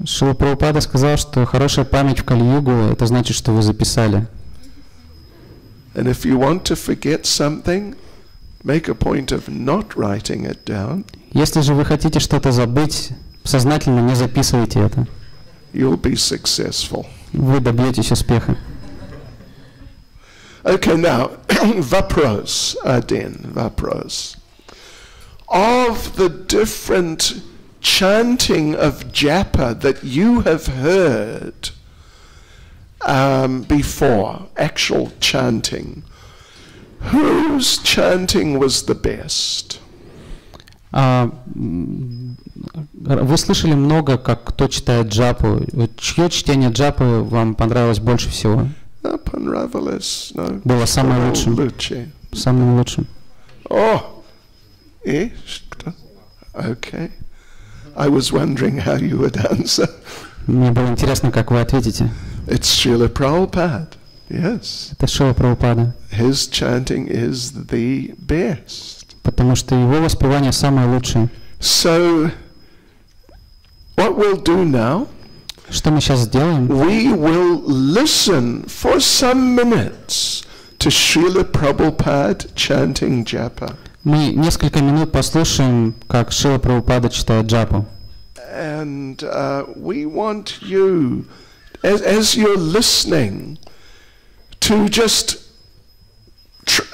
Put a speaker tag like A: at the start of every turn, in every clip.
A: Шрила Прабхупада сказал, что хорошая память в Кали-югу — это значит, что вы записали.
B: And if you want to forget something, make a point of not writing it down.
A: Если же вы хотите что-то забыть, сознательно не записывайте это.
B: You'll be successful.
A: Вы добьетесь успеха.
B: Okay, now, vapros, vapros. Of the different chanting of japa that you have heard before, actual chanting, whose chanting was the best?
A: Вы слышали много, как кто читает джапу. Чье чтение джапы вам понравилось больше всего? Было самым лучшим. Самым лучшим.
B: Okay. I was wondering how you would answer.
A: Мне было интересно, как вы ответите.
B: It's Шрила Прабхупада. Yes.
A: Это Шрила Прабхупада.
B: His chanting is the best.
A: Потому что его воспевание самое лучшее.
B: So, what we'll do now?
A: Что мы сейчас сделаем?
B: We will listen for some minutes to Шрила Прабхупада chanting japa.
A: Мы несколько минут послушаем, как Шрила Прабхупада читает джапу.
B: And we want you, as you're listening, to just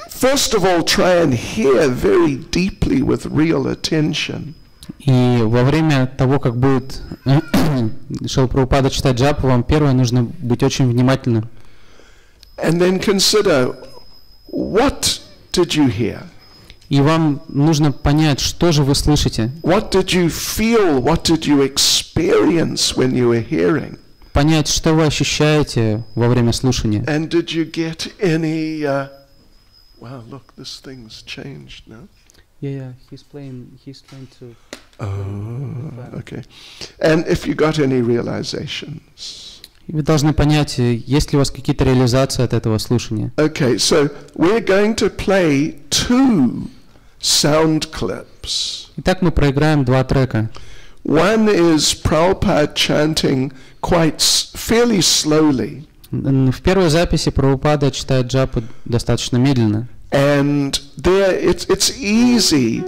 B: first of all try and hear very deeply with real attention.
A: И во время того, как будет Шрила Прабхупада читать джапу, вам первое нужно быть очень внимательным.
B: And then consider, what did you hear?
A: И вам нужно понять, что же вы слышите.
B: What did you feel? What did you experience when you were hearing?
A: Понять, что вы ощущаете во время слушания.
B: And did you get any? Wow, look, this thing's changed now.
A: Yeah, he's playing to.
B: Oh, okay. And if you got any realizations?
A: Вы должны понять, есть ли у вас какие-то реализации от этого слушания.
B: Okay, so we're going to play 2 sound clips.
A: Итак, мы проиграем 2 трека.
B: One is Prabhupada chanting fairly slowly.
A: В первой записи Прабхупада читает джапу достаточно медленно.
B: And there it's easy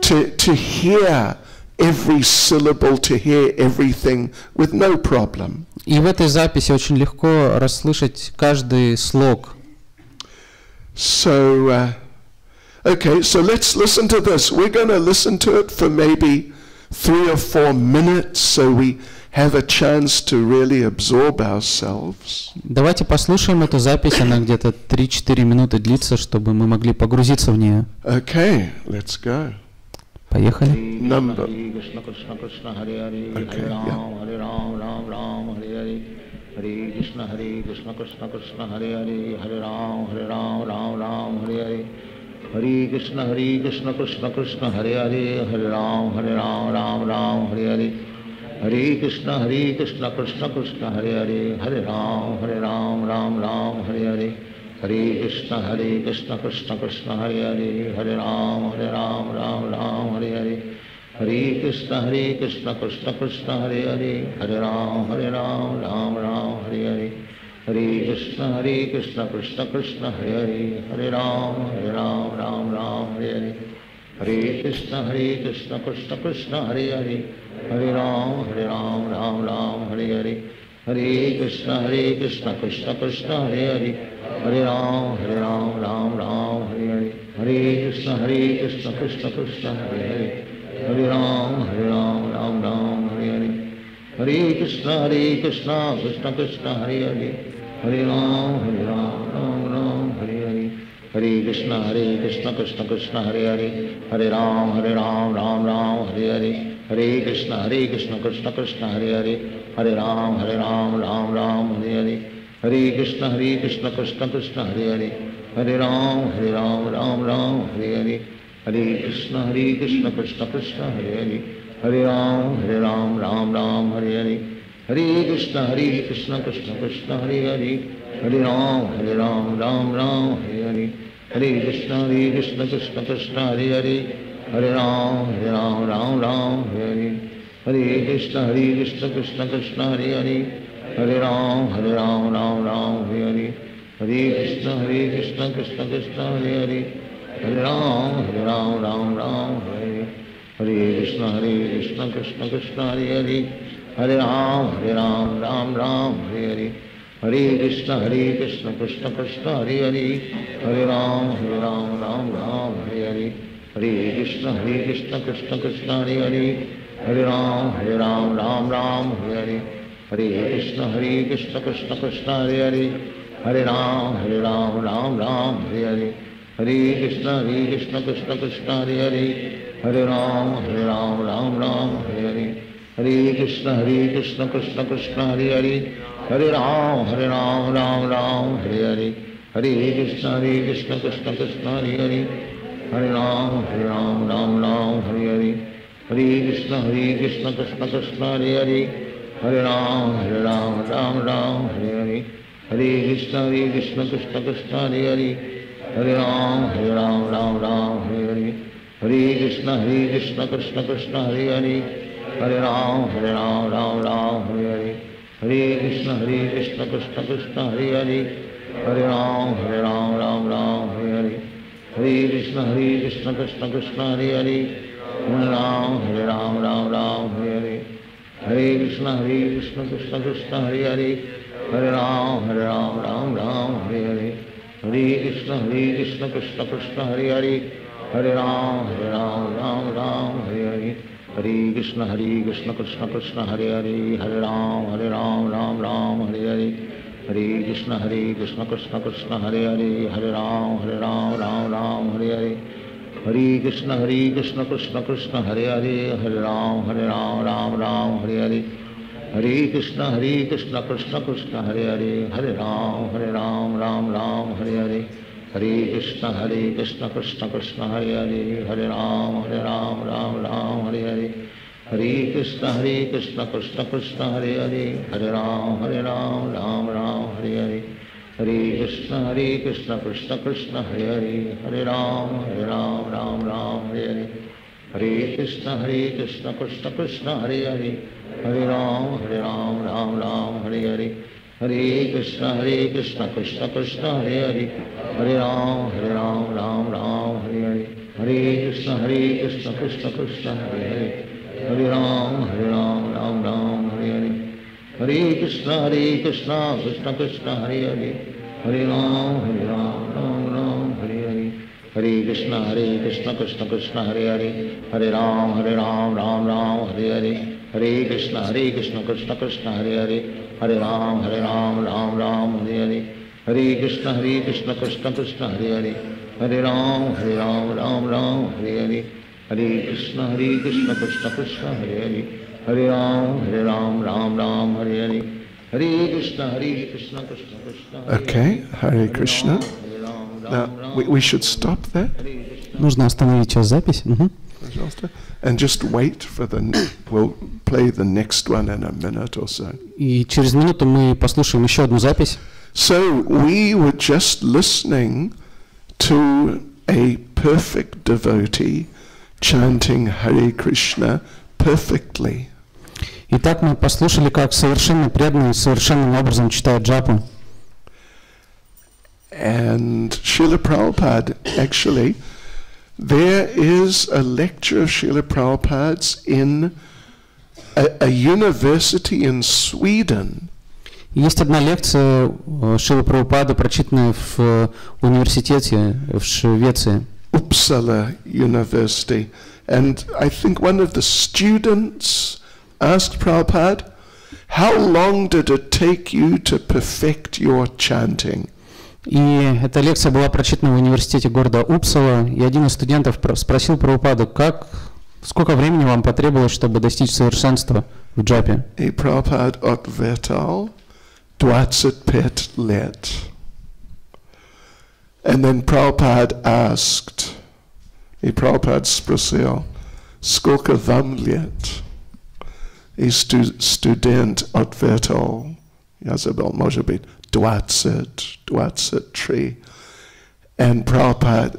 B: to hear every syllable, to hear everything with no problem.
A: И в этой записи очень легко расслышать каждый слог.
B: So, okay, so let's listen to this. We're going to listen to it for maybe 3 or 4 minutes, so we have a chance to really absorb ourselves.
A: Давайте послушаем эту запись, она где-то 3-4 минуты длится, чтобы мы могли погрузиться в нее.
B: Okay, let's go.
A: Поехали.
B: Number. Okay,
C: Hare Krishna Krishna Krishna Hare Hare Hare Ram Ram Ram Hare Hare Hare Krishna Krishna Krishna Hare Hare Hare Ram Ram Ram Hare Hare Hare Krishna Krishna Krishna Hare Hare Hare Ram Ram Hare Hare Hare Krishna Krishna Krishna Hare Hare Hare Ram Ram Hare Hare Hare Krishna Krishna Krishna Hare Hare Hare Ram Ram Hare Hare Hare Krishna Krishna Krishna Hare Hare Hare Ram Hare Hare Hare Krishna Krishna Krishna Hare Hare Hare Ram Hare Hare Hare Krishna Krishna Krishna Hare Hare Hare Ram Hare Hare Hare Krishna Krishna Krishna Hare Hare Hare Ram Hare Hare Hare Krishna Krishna Krishna Hare Hare Hare Ram Hare Hare Hare Krishna Krishna Krishna Hare Hare Hare Ram Hare Hare Hare Krishna Krishna Krishna Hare Hare Hare Ram Hare Hare Hare Krishna Krishna Krishna Hare Hare Hare Ram Hare Hare Hare Krishna Krishna Krishna Hare Hare Hare Ram Hare Hare Hare Krishna Krishna Krishna Hare Hare Hare Ram Hare Hare Hare Hare Krishna Krishna Krishna Hare Hare, Hare Ram Ram Ram Hare Hare, Hare Krishna Krishna Krishna Hare Hare, Hare Ram Ram Hare Hare, Hare Krishna Krishna Krishna Hare Hare, Hare Ram Ram Hare Hare, Hare Krishna Krishna Krishna Hare Hare, Hare Ram Ram Hare Hare, Hare Krishna Krishna Krishna Hare Hare, Hare Ram Ram Hare Hare, Hare Krishna Krishna Krishna Hare Hare, Hare Ram Ram Hare Hare, Hare Krishna Krishna Krishna Hare Hare, Hare Ram Ram Hare Hare, Hare Krishna Krishna Krishna Hare Hare, Hare Ram Ram Hare Hare, Hare Krishna Krishna Krishna Hare Hare, Hare Ram Ram Hare Hare, Hare Krishna Krishna Krishna Hare Hare, Hare Ram Ram Hare Hare, Hare Krishna Krishna Krishna Hare Hare, Hare Ram Ram Hare Hare, Hare Krishna Krishna Krishna Hare Hare, Hare Ram Ram Hare Hare, Hare Krishna Krishna Krishna Hare Hare, Hare Ram Ram Hare Hare, Hare Krishna Krishna Krishna Hare Hare, Hare Ram Hare Hare, Hare Krishna Krishna Krishna Hare Hare, Hare Ram Hare Hare, Hare Krishna Krishna Krishna Hare Hare, Hare Ram Hare Hare, Hare Krishna Krishna Krishna Hare Hare, Hare Ram Hare Hare, Hare Krishna Krishna Krishna Hare Hare, Hare Ram Hare Hare, Hare Krishna Krishna Krishna Hare Hare, Hare Ram Hare Hare, Hare Krishna Krishna Krishna Hare Hare, Hare Ram Hare Hare, Hare Krishna Krishna Krishna Hare Hare, Hare Ram Hare Hare, Hare Krishna Krishna Krishna Hare Hare, Hare Ram Hare Hare, Hare Krishna Krishna Krishna Hare Hare, Hare Ram Hare Hare, Hare Krishna Krishna Krishna Hare Hare, Hare Ram Hare Hare, Hare Krishna Krishna Krishna Hare Hare, Hare Ram Hare Hare, Hare Krishna Krishna Krishna Hare Hare, Hare Ram Hare Hare, Hare Krishna Krishna Krishna Hare Hare, Hare Ram Hare Hare, Hare Krishna Krishna Krishna Hare Hare, Hare Ram Hare Hare, Hare Krishna Krishna Krishna Hare Hare, Hare Ram Hare Hare, Hare Krishna Krishna Krishna Hare Hare, Hare Ram Hare Hare, Hare Krishna Krishna Krishna Hare Hare, Hare Ram Hare Hare, Hare Krishna Krishna Krishna.
B: Okay, Hare Krishna. Now we should stop there.
A: Нужно остановить сейчас запись.
B: And just wait for we'll play the next one in a minute or so.
A: И через минуту мы послушаем еще одну запись.
B: So we were just listening to a perfect devotee chanting Hare Krishna perfectly.
A: Итак, мы послушали, как совершенно преданный совершенным образом читает джапу.
B: And Srila Prabhupada, actually, there is a lecture of Srila Prabhupada's in a university in Sweden.
A: Есть одна лекция Шрилы Прабхупады, прочитанная в университете в Швеции.
B: Uppsala University. And I think one of the students asked Prabhupada, how long did it take you to perfect your chanting?
A: И эта лекция была прочитана в университете города Упсала, и один из студентов спросил Прабхупаду, сколько времени вам потребовалось, чтобы достичь совершенства в джапе?
B: И Прабхупада ответил, 25 лет. And then Prabhupada asked, и Prabhupada спросил, сколько вам лет? И студент ответил, я забыл, может быть, 20, 23. And Prabhupada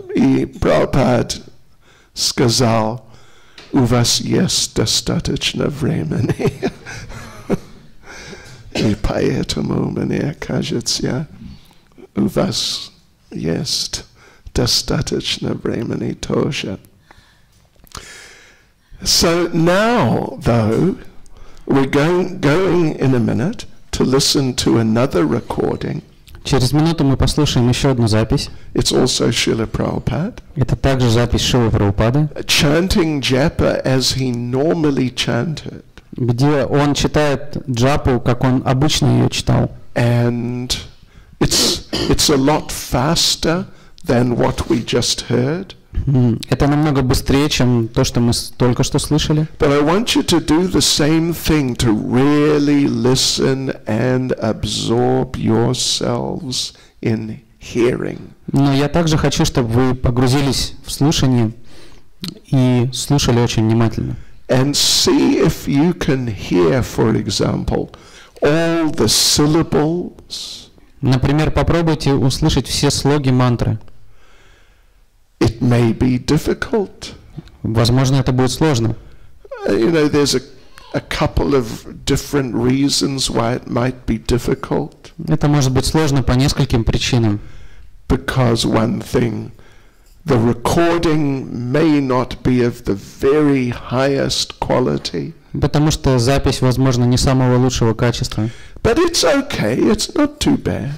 B: сказал, У вас есть достаточно времени. И поэтому мне кажется, у вас есть достаточно времени тоже. So now, though, we're going in a minute to listen to another recording.
A: Через минуту мы послушаем еще одну запись.
B: It's also Шрила Прабхупада.
A: Это также запись Шрилы Прабхупады,
B: Chanting Japa as he normally chanted.
A: где он читает джапу, как он обычно ее читал.
B: And it's a lot faster than what we just heard.
A: Это намного быстрее, чем то, что мы только что слышали.
B: But I want you to do the same thing, to really listen and absorb yourselves in hearing.
A: Но я также хочу, чтобы вы погрузились в слушание и слушали очень внимательно.
B: And see if you can hear, for example, all the syllables.
A: Например, попробуйте услышать все слоги мантры.
B: It may be difficult.
A: Возможно, это будет сложно.
B: You know, there's a couple of different reasons why it might be difficult.
A: Это может быть сложно по нескольким причинам.
B: Because one thing, the recording may not be of the very highest quality.
A: Потому что запись, возможно, не самого лучшего качества.
B: But it's okay, it's not too bad.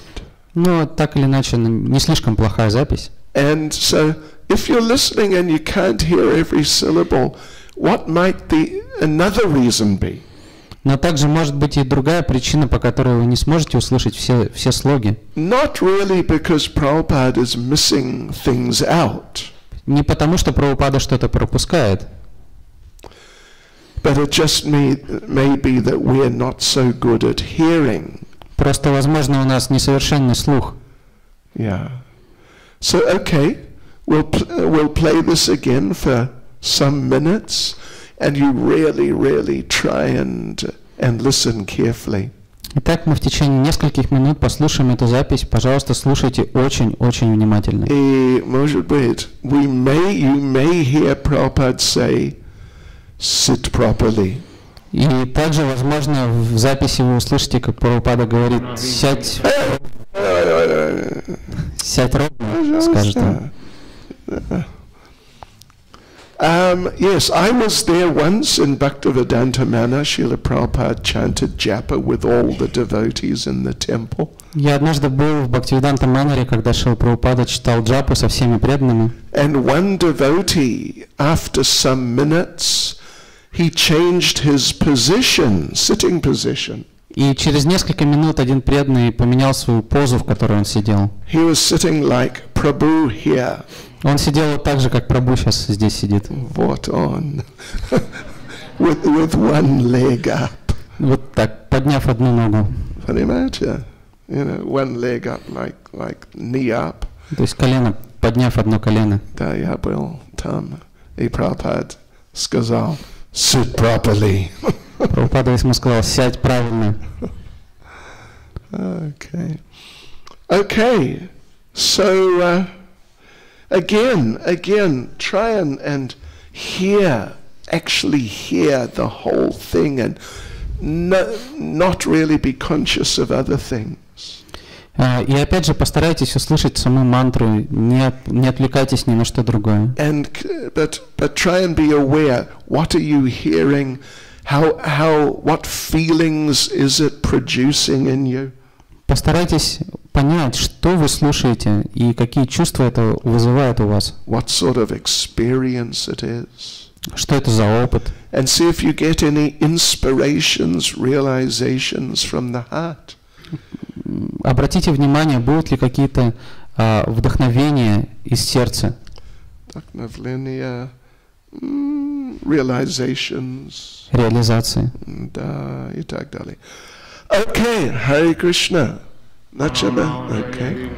A: Но так или иначе, не слишком плохая запись.
B: And so, if you're listening and you can't hear every syllable, what might another reason be?
A: Но также может быть и другая причина, по которой вы не сможете услышать все слоги.
B: Not really because Prabhupada is missing things out.
A: Не потому, что Прабхупада что-то пропускает.
B: But it just may be that we're not so good at hearing.
A: Просто, возможно, у нас несовершенный слух.
B: Yeah. So, okay, we'll play this again for some minutes, and you really try and listen carefully.
A: Итак, мы в течение нескольких минут послушаем эту запись. Пожалуйста, слушайте очень внимательно.
B: И, может быть, you may hear Prabhupada say, sit properly.
A: И также, возможно, в записи вы услышите, как Прабхупада говорит, сядь ровно, скажет он.
B: Yes, I was there once in Bhaktivedanta Mэнor. Srila Prabhupada chanted Japa with all the devotees in the temple.
A: Я однажды был в Бхактиведанта Мэноре, когда Шрила Прабхупада читал джапу со всеми преданными.
B: And one devotee, after some minutes, he changed his position, sitting position.
A: И через несколько минут один преданный поменял свою позу, в которой он сидел.
B: He was sitting like Prabhu here.
A: Он сидел вот так же, как Прабху сейчас здесь сидит.
B: Вот он. with one leg up.
A: Вот так, подняв одну ногу.
B: Понимаете? You know, one leg up, like knee up.
A: То есть колено, подняв одно колено.
B: Да, я был там. И Прабхупада сказал, sit properly.
A: Прабхупада ему сказал, сядь правильно.
B: Okay. So, again, try and actually hear the whole thing and not really be conscious of other things.
A: И опять же, постарайтесь услышать саму мантру, не отвлекайтесь ни на что другое.
B: But try and be aware, what are you hearing? What feelings is it producing in you?
A: Постарайтесь понять, что вы слушаете и какие чувства это вызывает у вас.
B: What sort of experience it is?
A: Что это за опыт?
B: And see if you get any inspirations, realizations from the heart.
A: Обратите внимание, будут ли какие-то вдохновения из сердца.
B: Вдохновения, realizations.
A: Реализации.
B: Да, и так далее. Okay, Hare Krishna. Nachaba, okay.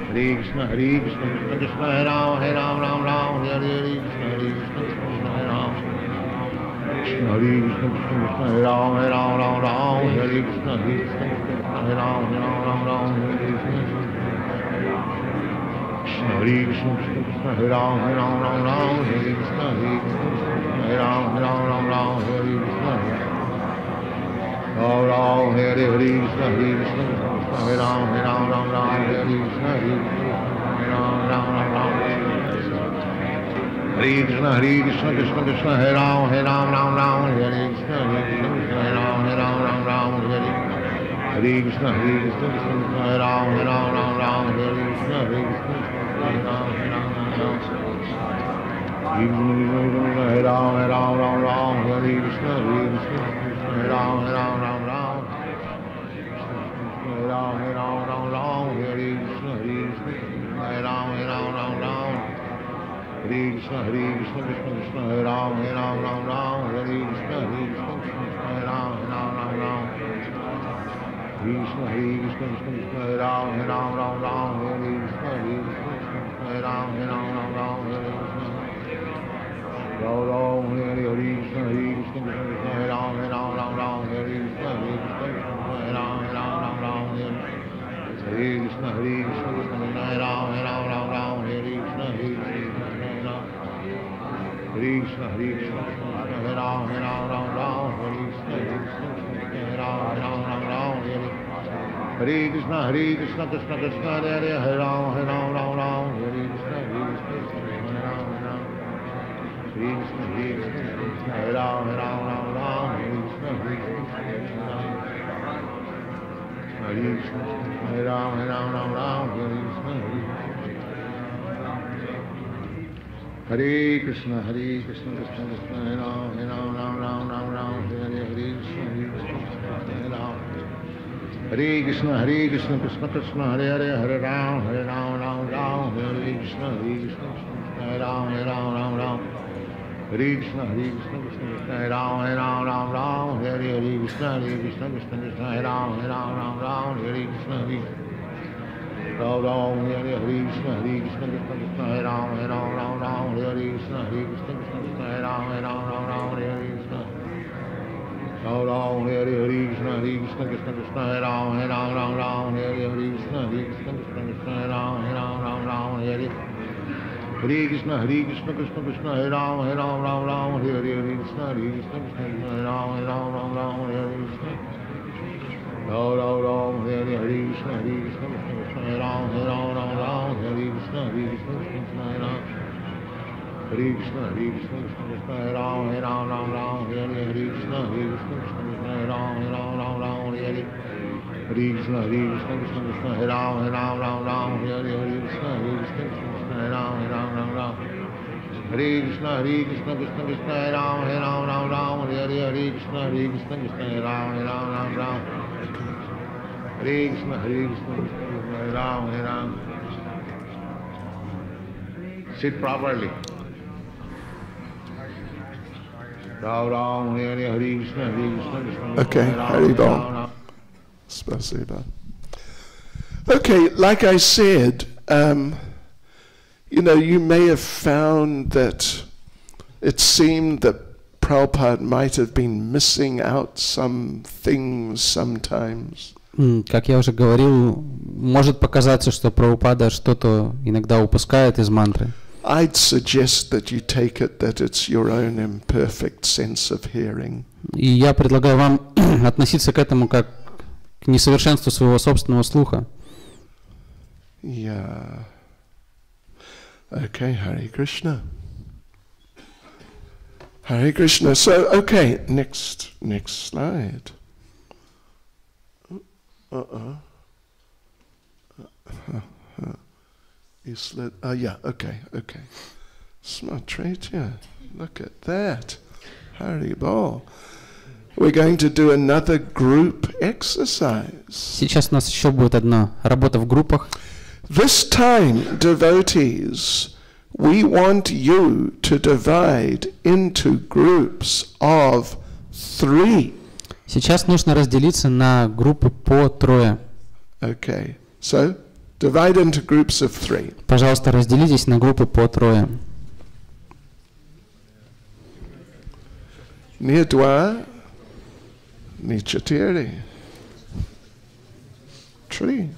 C: Hare Krishna, Hare Krishna, Krishna Krishna, Hare Ram, Ram Ram, Hare Hare, Hare Krishna, Krishna Hare Ram. Krishna Hare Krishna, Krishna Krishna, Hare Ram, Ram, Hare Krishna, Krishna Krishna, Hare Ram, Ram Ram, Hare Krishna. Krishna, Hare Krishna, Krishna Krishna, Hare Ram, Ram Ram, Hare Krishna, Hare Ram, Ram, Hare Krishna, Ram Ram, Hare Krishna, Hare Krishna, Hare Ram, Ram, Hare Krishna, Hare Ram, Hare Krishna, Krishna Krishna, Hare Ram, Ram, Hare Krishna, Hare Ram, Ram, Hare Krishna, Hare Ram, Ram, Hare Krishna, Hare Ram, Hare Ram, Hare Krishna, Hare Ram, Ram, Hare Krishna, Hare Ram, Hare Krishna, Hare Krishna, Krishna Krishna, Hare Ram, Hare Krishna, Hare Ram, Krishna, Hare Krishna, Krishna Krishna, Hare Ram, Hare Krishna, Hare Ram, Hare Krishna, Ram, Hare Krishna, Hare Krishna, Krishna, Hare Ram, Hare Krishna, Hare Ram, Hare Krishna, Hare Krishna, Krishna, Hare Ram, Hare Krishna, Hare Krishna, Hare Krishna, Hare Ram, Hare Krishna, Hare Ram, Hare Krishna, Hare Krishna, Krishna Krishna, Hare Ram, Hare Krishna, Hare Krishna, Hare Ram, Hare Krishna, Hare Krishna, Hare Ram, Hare Krishna, Hare Krishna, Hare Krishna, Krishna Krishna, Hare Ram, Hare Krishna, Hare Ram, Hare Krishna, Hare Krishna, Krishna Krishna, Hare Ram, Hare Krishna, Hare Ram, Hare Krishna, Hare Krishna, Krishna Krishna, Hare Ram, Hare Krishna, Krishna Krishna, Hare Ram, Hare Krishna, Hare Ram, Hare Krishna, Hare Krishna, Krishna Krishna, Hare Ram, Hare Krishna, Hare Krishna, Hare Ram, Hare Krishna, Ram, Hare Krishna, Hare Krishna, Krishna Krishna, Hare Ram, Hare Krishna, Hare Krishna, Krishna Krishna, Hare Ram, Hare Krishna, Hare Krishna, Krishna Krishna, Hare Ram, Hare Krishna, Hare Krishna, Krishna Krishna, Hare Ram, Hare Krishna, Ram, Hare Krishna, Hare Krishna, Krishna Krishna, Hare Ram, Hare Krishna, Hare Krishna, Krishna Krishna, Hare Krishna, Hare Krishna, Krishna Krishna, Hare Ram, Hare Krishna, Hare Krishna, Krishna Krishna, Hare Ram, Hare Krishna, Hare Krishna, Krishna Krishna, Hare Ram, Hare Krishna, Hare Krishna, Krishna Krishna, Hare Ram, Hare Krishna, Hare Krishna, Krishna Krishna, Hare Ram, Hare Krishna, Hare Krishna, Krishna Hare Ram, Hare Krishna, Hare Krishna, Krishna Krishna, Hare Ram. Sit properly. Ram, Hare Krishna, Hare Krishna, Krishna.
B: Okay, Haribol. Spasiba. Okay, like I said, you know, you may have found that it seemed that Prabhupada might have been missing out some things sometimes.
A: Как я уже говорил, может показаться, что Прабхупада что-то иногда упускает из мантры.
B: I'd suggest that you take it that it's your own imperfect sense of hearing.
A: И я предлагаю вам относиться к этому как к несовершенству своего собственного слуха.
B: Yeah. Okay, Hare Krishna. Hare Krishna. So, okay, next slide. You slid. Oh, yeah. Okay. Smart right here. Look at that. Haribol. We're going to do another group exercise.
A: Сейчас у нас еще будет одна работа в группах.
B: This time, devotees, we want you to divide into groups of 3.
A: Сейчас нужно разделиться на группы по 3.
B: Okay, so divide into groups of 3.
A: Пожалуйста, разделитесь на группы по 3.
B: Ni 2, ni 4, 3.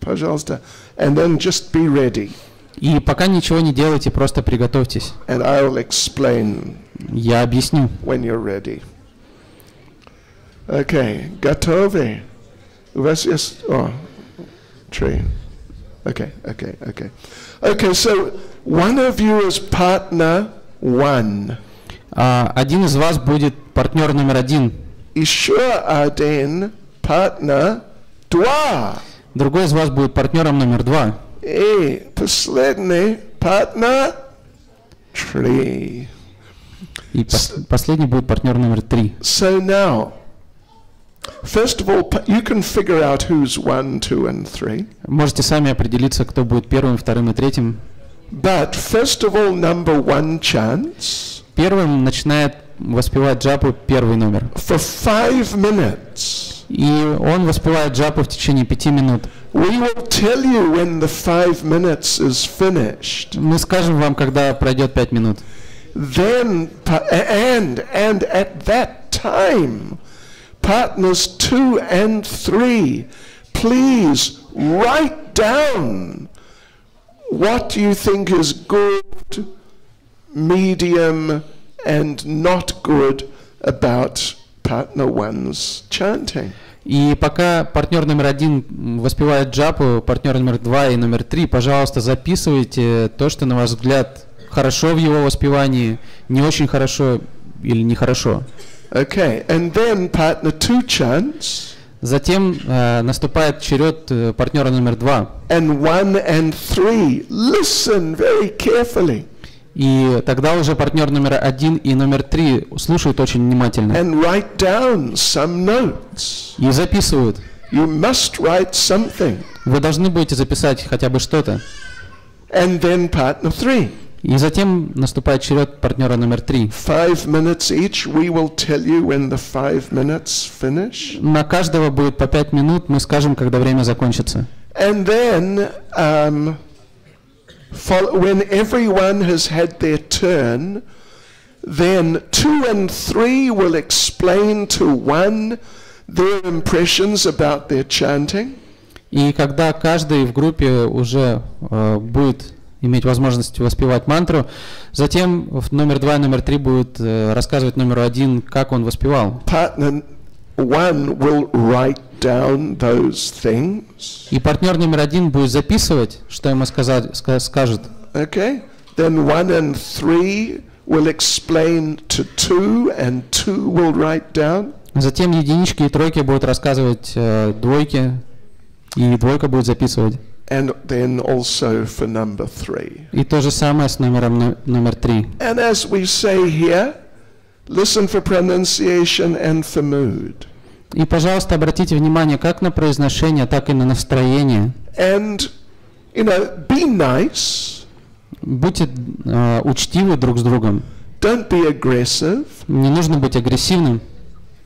B: Пожалуйста. And then just be ready.
A: И пока ничего не делайте, просто приготовьтесь.
B: And I'll explain
A: Я объясню.
B: when you're ready. Okay, готовы? У вас есть... Oh, tree. Okay. Okay, so one of you is partner one.
A: Один из вас будет партнер номер один.
B: Еще один партner два.
A: Другой из вас будет партнером номер два.
B: И последний партнер три.
A: И последний будет партнер номер три.
B: So now, first of all, you can figure out who's 1, 2, and 3.
A: Можете сами определиться, кто будет первым, вторым и третьим.
B: But first of all, number one chants.
A: Первым начинает воспевать джапу первый номер.
B: For 5 minutes.
A: И он воспевает джапу в течение 5 минут.
B: We will tell you when the 5 minutes is finished.
A: Мы скажем вам, когда пройдет 5 минут.
B: Then, and at that time, partners 2 and 3, please write down what you think is good, medium, and not good about partner one's chanting.
A: И пока партнер номер один воспевает джапу, партнер номер два и номер три, пожалуйста, записывайте то, что, на ваш взгляд, хорошо в его воспевании, не очень хорошо или нехорошо.
B: Okay, and then partner 2 chants.
A: Затем наступает черед партнера номер два.
B: And 1 and 3, listen very carefully.
A: И тогда уже партнер номер один и номер три слушают очень внимательно.
B: And write down some notes.
A: И записывают.
B: You must write something.
A: Вы должны будете записать хотя бы что-то.
B: And then partner 3.
A: И затем наступает черед партнера номер три.
B: 5 minutes each. We will tell you when the 5 minutes finish.
A: На каждого будет по 5 минут, мы скажем, когда время закончится.
B: And then, when everyone has had their turn, then 2 and 3 will explain to 1 their impressions about their chanting.
A: И когда каждый в группе уже будет иметь возможность воспевать мантру, затем номер два и номер три будут рассказывать номеру один, как он воспевал.
B: Partner 1 will write down those things.
A: И партнер номер один будет записывать, что ему скажет.
B: Okay. Then 1 and 3 will explain to 2, and 2 will write down.
A: Затем единички и тройки будут рассказывать двойке, и двойка будет записывать.
B: And then also for number 3.
A: И то же самое с номером номер три.
B: And as we say here, listen for pronunciation and for mood.
A: И, пожалуйста, обратите внимание как на произношение, так и на настроение.
B: And, be nice.
A: Будьте учтивы друг с другом.
B: Don't be aggressive.
A: Не нужно быть агрессивным.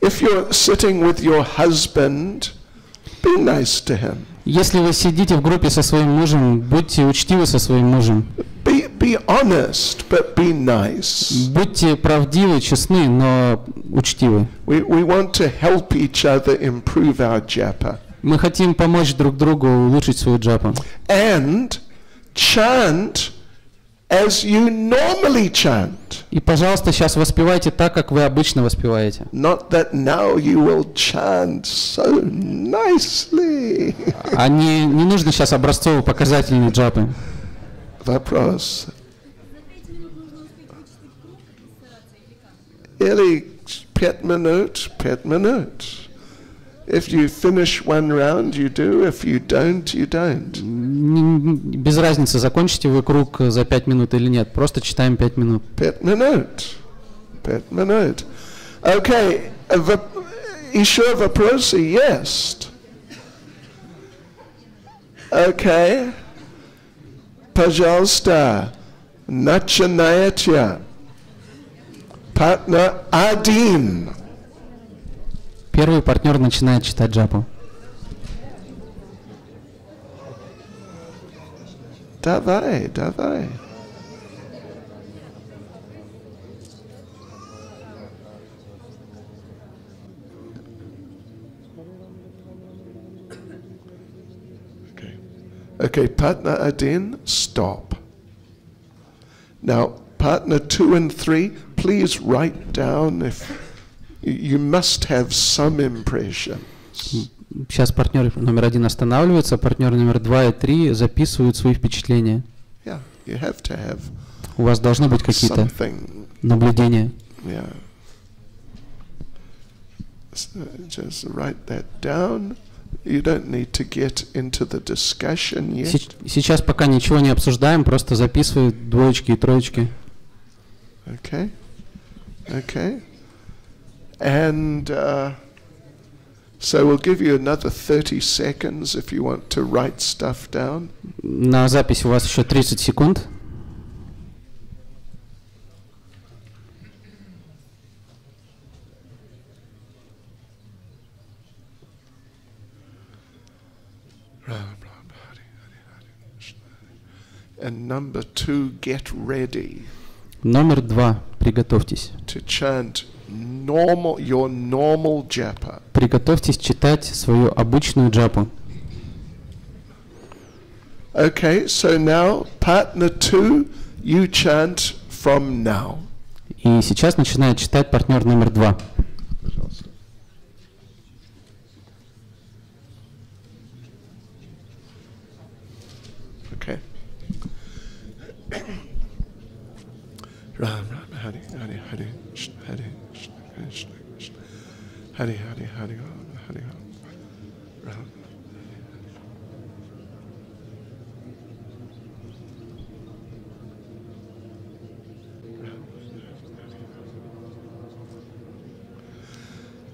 B: If you're sitting with your husband, be nice to him.
A: Если вы сидите в группе со своим мужем, будьте учтивы со своим мужем.
B: Be honest, but be nice.
A: Будьте правдивы, честны, но учтивы.
B: We want to help each other improve our japa.
A: Мы хотим помочь друг другу улучшить свою джапу.
B: And chant as you normally chant.
A: И, пожалуйста, сейчас воспевайте так, как вы обычно воспеваете.
B: Not that now you will chant so nicely.
A: А не нужно сейчас образцово-показательные джапы.
B: Вопрос. Или 5 минут, 5 минут. If you finish one round, you do. If you don't, you don't.
A: Без разницы, закончите вы круг за 5 минут или нет. Просто читаем 5 минут.
B: 5 минут. 5 минут. Okay. Еще вопросы есть? Okay. Пожалуйста, начинайте. Партнер 1.
A: Первый партнер начинает читать джапу.
B: Давай. Okay. Okay, partner один, stop. Now, partner 2 and 3, please write down if you must have some impression.
A: Сейчас партнер номер 1 останавливается, партнер номер 2 и 3 записывают свои впечатления.
B: Yeah, you have to have
A: У вас должны быть какие-то наблюдения.
B: Yeah. So just write that down. You don't need to get into the discussion yet.
A: Сейчас пока ничего не обсуждаем, просто записывай двоечки и троечки.
B: Okay. Okay. And so we'll give you another 30 seconds if you want to write stuff down.
A: На запись у вас еще 30 секунд.
B: And number 2, get ready.
A: Номер 2. Приготовьтесь.
B: To chant your normal japa.
A: Приготовьтесь читать свою обычную джапу.
B: Okay, so now partner 2, you chant from now.
A: И сейчас начинает читать партнер номер 2.
B: Okay. Ram Ram Hari Hari Hari Hari Krishna Krishna Hari Hari Hari Hari Ram.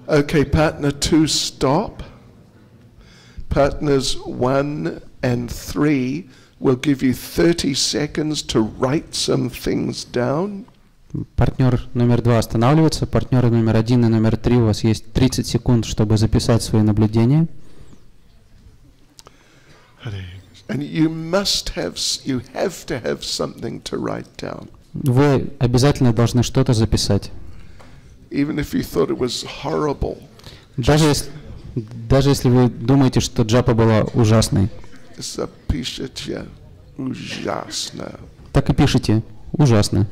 B: Okay, partner 2, stop. Partners 1 and 3 will give you 30 seconds to write some things down.
A: Партнер номер 2 останавливается, партнеры номер 1 и номер 3 у вас есть 30 секунд, чтобы записать свои наблюдения.
B: And you have to have something to write down.
A: Вы обязательно должны что-то записать.
B: Even if you thought it was horrible.
A: Даже если вы думаете, что джапа была ужасной.
B: Запишите ужасно.
A: Так и пишите. Ужасно.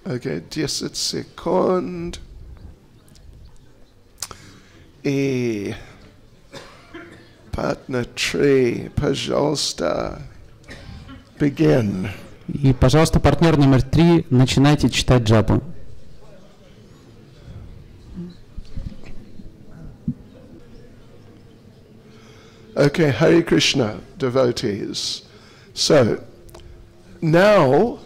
B: Okay, 10 секунд. И партнер 3, пожалуйста, begin.
A: И, пожалуйста, партнер номер 3, начинайте читать джапу.
B: Okay, Hare Krishna, devotees. So, now,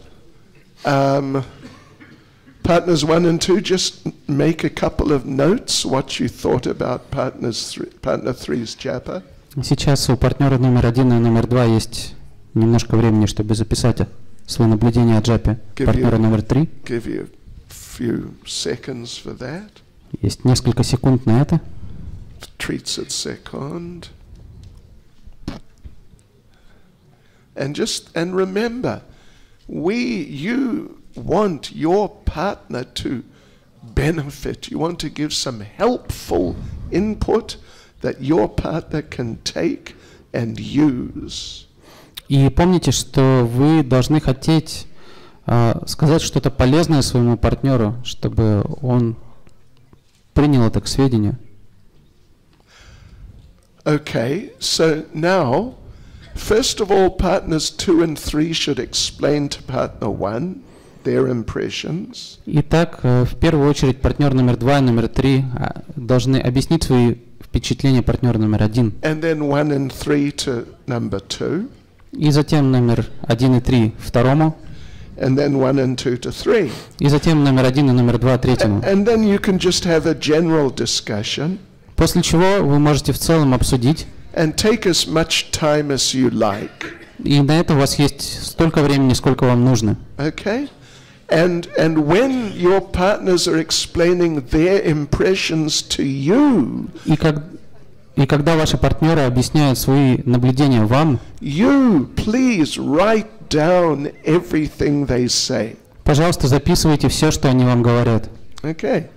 B: partners 1 and 2, just make a couple of notes what you thought about partner 3's japa.
A: Сейчас у партнера номер 1 и номер 2 есть немножко времени, чтобы записать свои наблюдения о джапе. Партнера номер 3.
B: Give you a few seconds for that.
A: Есть несколько секунд на это.
B: 30 секунд. And remember, you want your partner to benefit. You want to give some helpful input that your partner can take and use.
A: И помните, что вы должны хотеть сказать что-то полезное своему партнеру, чтобы он принял это к сведению.
B: Okay, so now, first of all, partners 2 and 3 should explain to partner 1 their impressions.
A: Итак, в первую очередь партнер номер 2 и номер 3 должны объяснить свои впечатления партнера номер 1.
B: And then 1 and 3 to number 2.
A: И затем номер 1 и 3 второму.
B: And then 1 and 2 to 3.
A: И затем номер 1 и номер 2 третьему.
B: And then you can just have a general discussion.
A: После чего вы можете в целом обсудить.
B: And take as much time as you like.
A: И на это у вас есть столько времени, сколько вам нужно.
B: Okay? And when your partners are explaining their impressions to you,
A: и когда ваши партнеры объясняют свои наблюдения вам,
B: you please write down everything they say.
A: Пожалуйста, записывайте все, что они вам говорят.
B: Okay.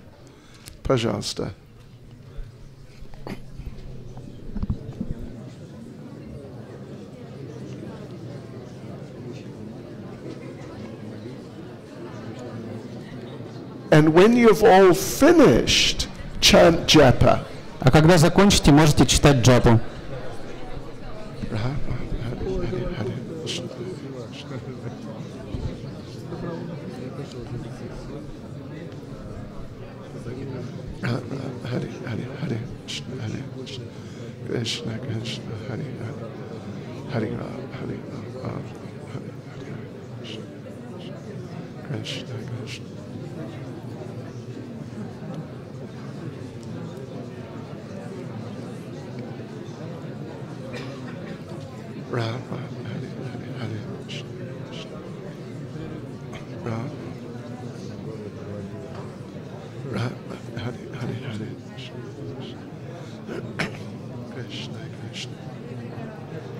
B: Пожалуйста. And when you've all finished, chant japa.
A: А когда закончите, можете читать джапу.
B: Krishna Krishna Hare Hare Hare Ram Hare Ram Krishna Krishna Ram Hare Hare Hare Krishna Ram Ram Hare Hare Hare Krishna Krishna.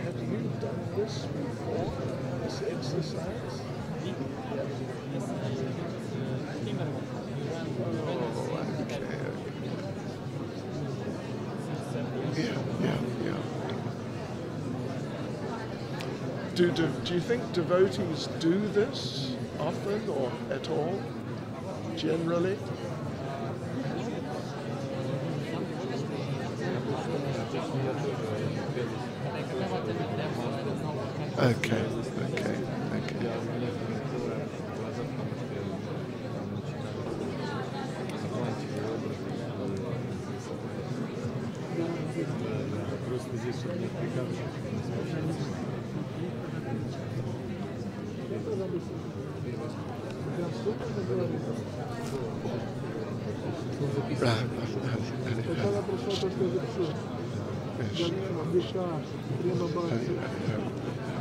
B: Have you done this before? This exercise? Yeah. Do you think devotees do this often or at all? Generally? Okay.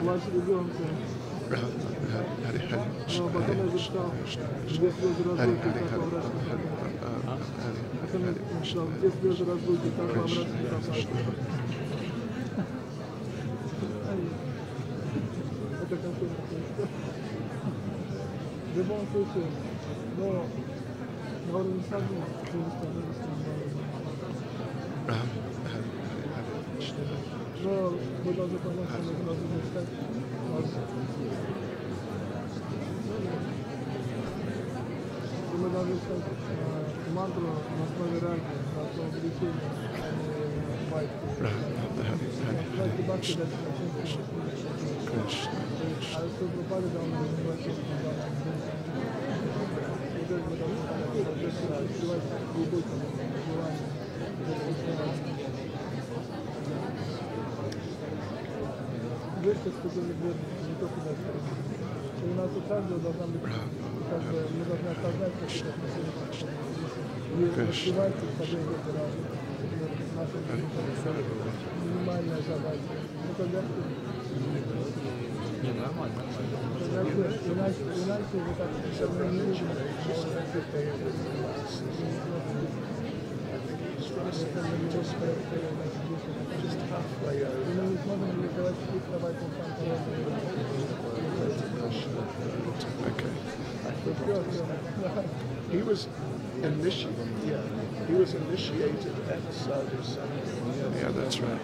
D: Глаз ребенка. Но потом я зачитал, где слезы разлуки, так обратно. Потом я читал, где слезы разлуки, так обратно. Это конкретно. В любом случае, но на уровне сознания, но мы должны понять, что мы должны мечтать. Мы должны читать мантру на основе раги, на основе увлечения, а не байки. Бхакти дальше начнется. А Шрила Прабхупада дал нам университетском. И мы должны развивать глубокое желание. Есть сказали, не только дальше. У нас у каждого должна быть, мы должны осознать, что это отношение. И развивать сознание наша минимальная задача. Ну когда не, нормально. Иначе вы так совершенно не видите.
B: Okay. He was initiated at Sadhu Sangha. Yeah, that's right.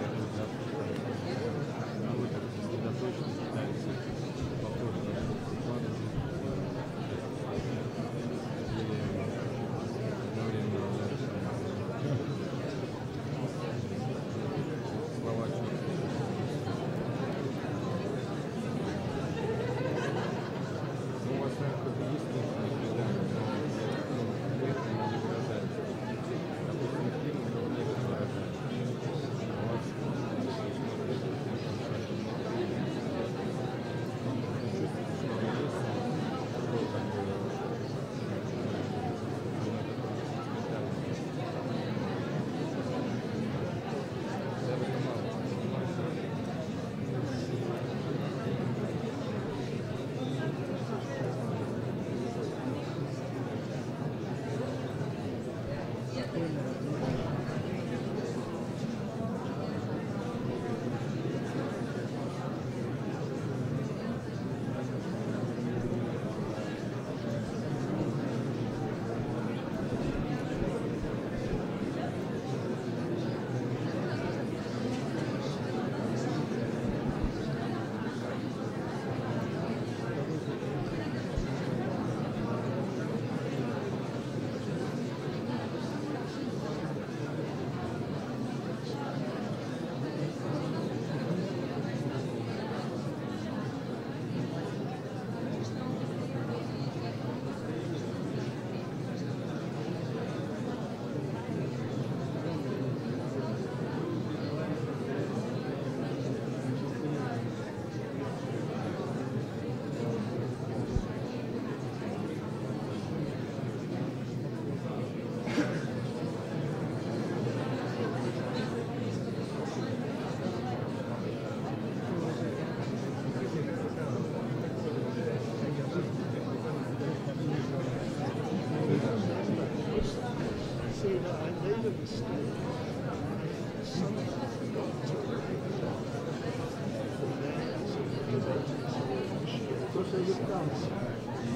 D: это идет там.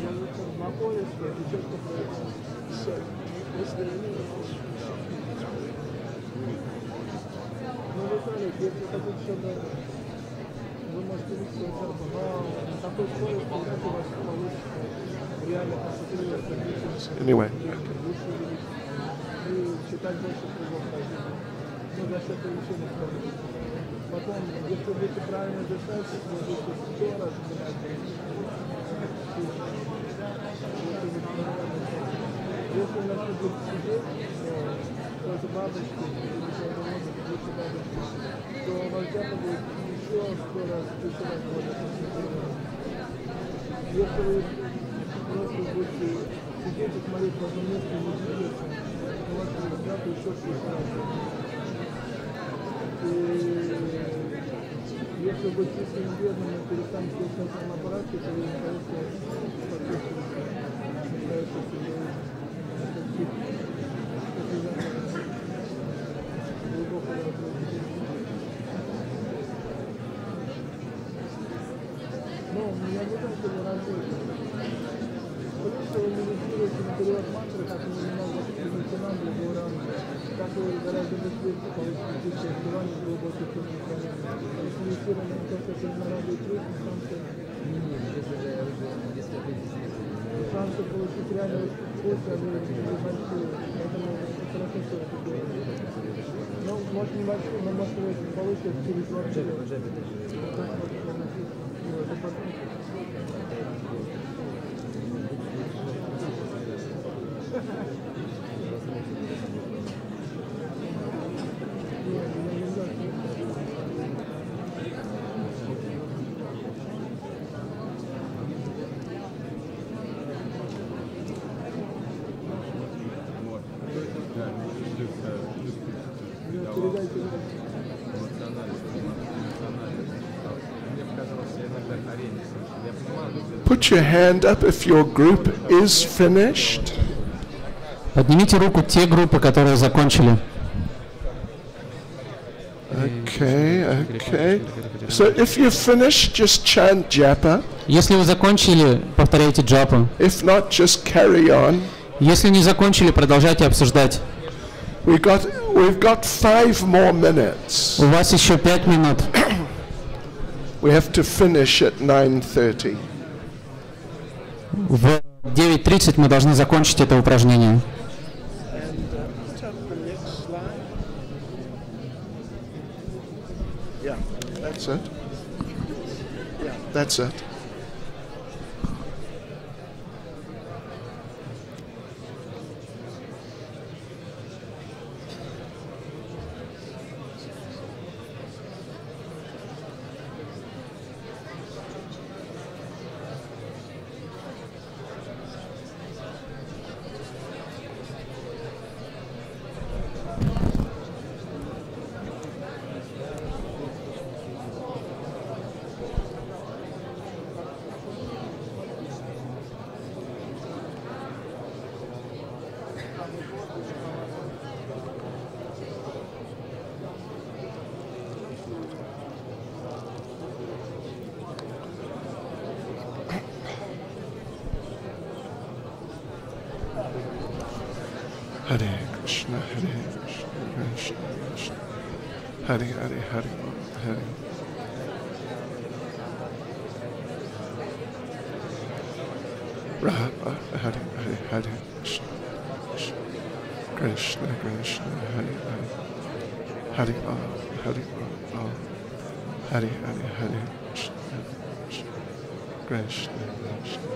D: Я вот на поле, что и четко происходит. Ну, Виталий, если хотите, чтобы вы можете видеть свою церковь, но на такой скорости вряд ли у вас получится реально концентрироваться.
B: Anyway.
D: И читать больше кругов жизни. Ну, за счет увеличения скорости. Потом, если будете правильно дышать, вы будете 100 раз менять. Если у нас не будет сидеть, тоже бабочки, или чего-то будете бабочки, то у вас где-то будет еще 100 раз больше. Если вы просто будете сидеть и смотреть в одном месте и не двигаться, у вас будет где-то еще 100 раз. И если вы будете слишком бедным и перестанете делать на аппарате, то вы не получите ну, я не знаю, что вы работаете. Потому что вы медитируете на период мантры, как вы немного эмоционально говорят, так вы гораздо быстрее получите чувство успевания в глубоких чувствах. Медитирование на то, что это народу и Кришны, шансы получить реально вкусы, они небольшие. Поэтому это хорошо, что это делаете. Ну, может небольшие, но может вы получите через квартиру.
B: Put your hand up if your group is finished.
A: Поднимите руку те группы, которые закончили.
B: Okay, okay. So if you've finished, just chant Japa.
A: Если вы закончили, повторяйте джапу.
B: If not, just carry on.
A: Если не закончили, продолжайте обсуждать.
B: We've got 5 more minutes.
A: У вас еще 5 минут.
B: We have to finish at 9:30.
A: В 9:30 мы должны закончить это упражнение.
B: Yeah, that's it. Yeah, that's it. Hare Krishna, Hare Krishna, Krishna Krishna, Hare Hare, Hare Hare. Rama, Hare Hare, Hare Krishna, Krishna Krishna, Hare Hare, Hare Ram, Hare Ram, Hare Hare, Hare Krishna, Krishna Krishna,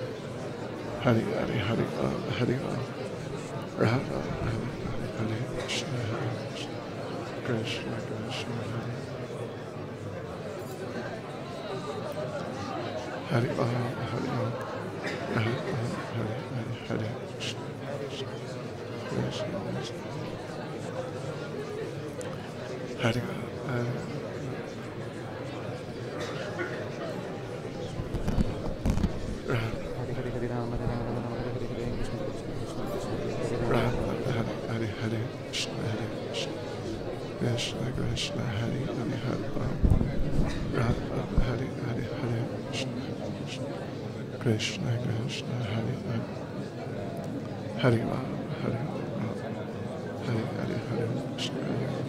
B: Hare Hare, Hare Ram, Hare Ram. Hare Hare Krishna, Hare Krishna, Krishna Krishna, Hare Ram, Hare Ram, Hare Hare Krishna, Krishna Krishna, Hare Ram, Hare Krishna Krishna, Hare Hare, Hare Ram, Hare Hare, Hare Krishna, Krishna Krishna Krishna Hare Hare Hare Ram Hare Ram Hare Hare Hare Krishna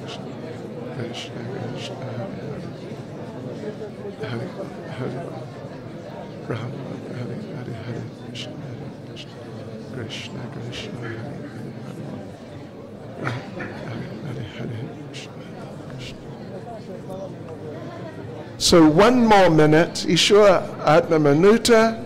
B: Krishna Krishna Krishna Hare Hare Ram Hare Hare Hare Krishna Krishna Krishna Krishna Hare Hare Hare Hare Krishna Krishna. So one more minute, еще одна минута.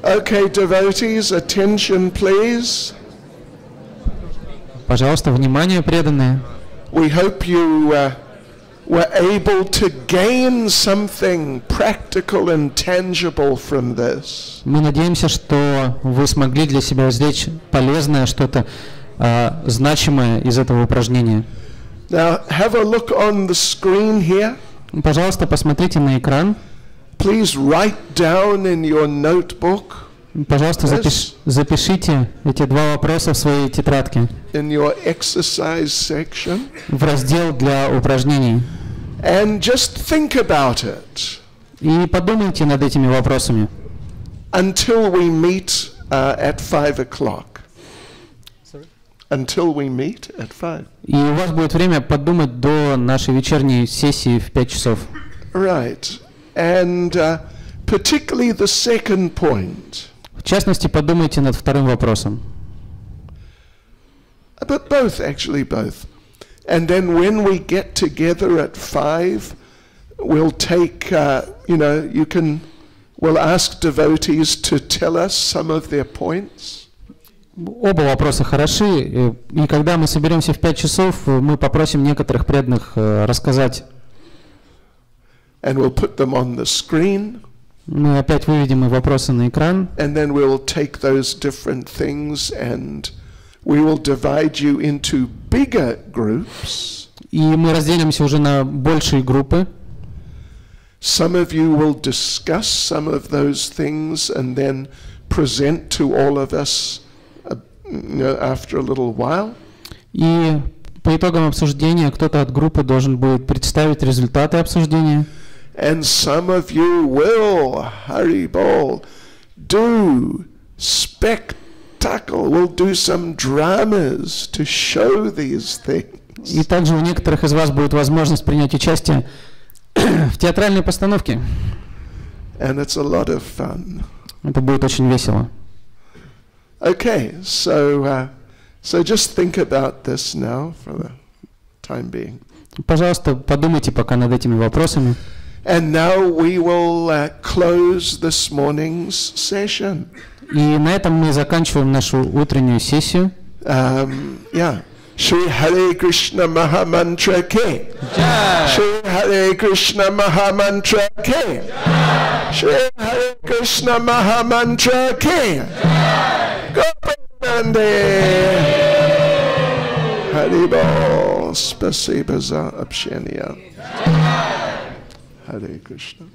B: Okay, devotees, attention, please.
A: Пожалуйста, внимание, преданные.
B: We hope you were able to gain something practical and tangible from this.
A: Мы надеемся, что вы смогли для себя извлечь полезное, что-то значимое из этого упражнения.
B: Now, have a look on the screen here.
A: Пожалуйста, посмотрите на экран.
B: Please write down in your notebook.
A: Пожалуйста, запишите эти два вопроса в своей тетрадке.
B: In your exercise section.
A: В раздел для упражнений.
B: And just think about it.
A: И подумайте над этими вопросами.
B: Until we meet at 5 o'clock. Until we meet at 5.
A: И у вас будет время подумать до нашей вечерней сессии в 5 часов.
B: Right. And particularly the second point.
A: В частности, подумайте над вторым вопросом.
B: But both, actually both. And then when we get together at 5, we'll take, we'll ask devotees to tell us some of their points.
A: Оба вопроса хороши. И когда мы соберемся в 5 часов, мы попросим некоторых преданных рассказать.
B: And we'll put them on the screen.
A: Мы опять выведем и вопросы на экран.
B: And then we'll take those different things and we will divide you into bigger groups.
A: И мы разделимся уже на большие группы.
B: Some of you will discuss some of those things and then present to all of us after a little while.
A: И по итогам обсуждения кто-то от группы должен будет представить результаты обсуждения.
B: And some of you will, Haribol, do spectacle, will do some dramas to show these things.
A: И также у некоторых из вас будет возможность принять участие в театральной постановке.
B: And it's a lot of fun.
A: Это будет очень весело.
B: Okay, so just think about this now for the time being.
A: Пожалуйста, подумайте пока над этими вопросами.
B: And now we will close this morning's session.
A: И на этом мы заканчиваем нашу утреннюю сессию.
B: Shri Hare Krishna Mahamantra Ke. Shri Hare Krishna Mahamantra Ke. Shri Hare Krishna Mahamantra Ke. Gopanande. Haribol. Spasiba za общение. Hare Krishna.